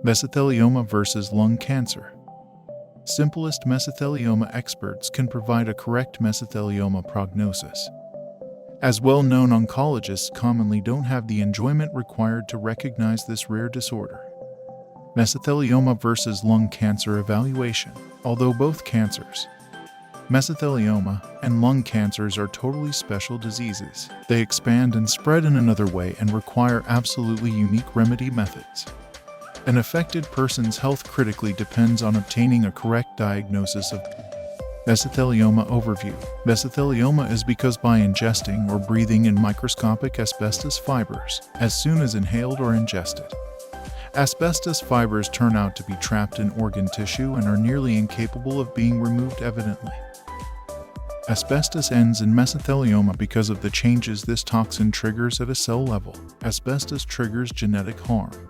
Mesothelioma versus lung cancer. Simplest mesothelioma experts can provide a correct mesothelioma prognosis. As well-known oncologists commonly don't have the enjoyment required to recognize this rare disorder. Mesothelioma versus lung cancer evaluation. Although both cancers, mesothelioma and lung cancers, are totally special diseases, they expand and spread in another way and require absolutely unique remedy methods. An affected person's health critically depends on obtaining a correct diagnosis of mesothelioma. Overview. Mesothelioma is because by ingesting or breathing in microscopic asbestos fibers, as soon as inhaled or ingested, asbestos fibers turn out to be trapped in organ tissue and are nearly incapable of being removed evidently. Asbestos ends in mesothelioma because of the changes this toxin triggers at a cell level. Asbestos triggers genetic harm,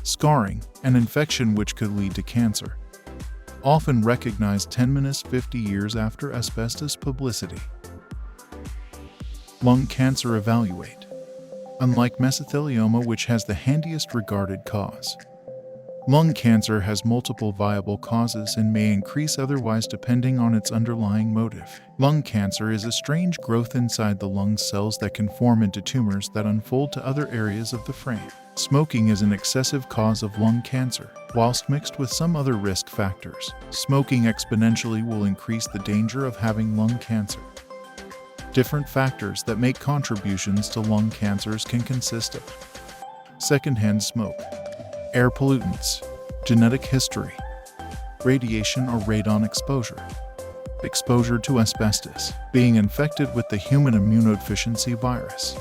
scarring, and infection which could lead to cancer. Often recognized 10–50 years after asbestos publicity. Lung cancer evaluate. Unlike mesothelioma, which has the handiest regarded cause, lung cancer has multiple viable causes and may increase otherwise depending on its underlying motive. Lung cancer is a strange growth inside the lung cells that can form into tumors that unfold to other areas of the frame. Smoking is an excessive cause of lung cancer. Whilst mixed with some other risk factors, smoking exponentially will increase the danger of having lung cancer. Different factors that make contributions to lung cancers can consist of secondhand smoke, air pollutants, genetic history, radiation or radon exposure, exposure to asbestos, being infected with the human immunodeficiency virus,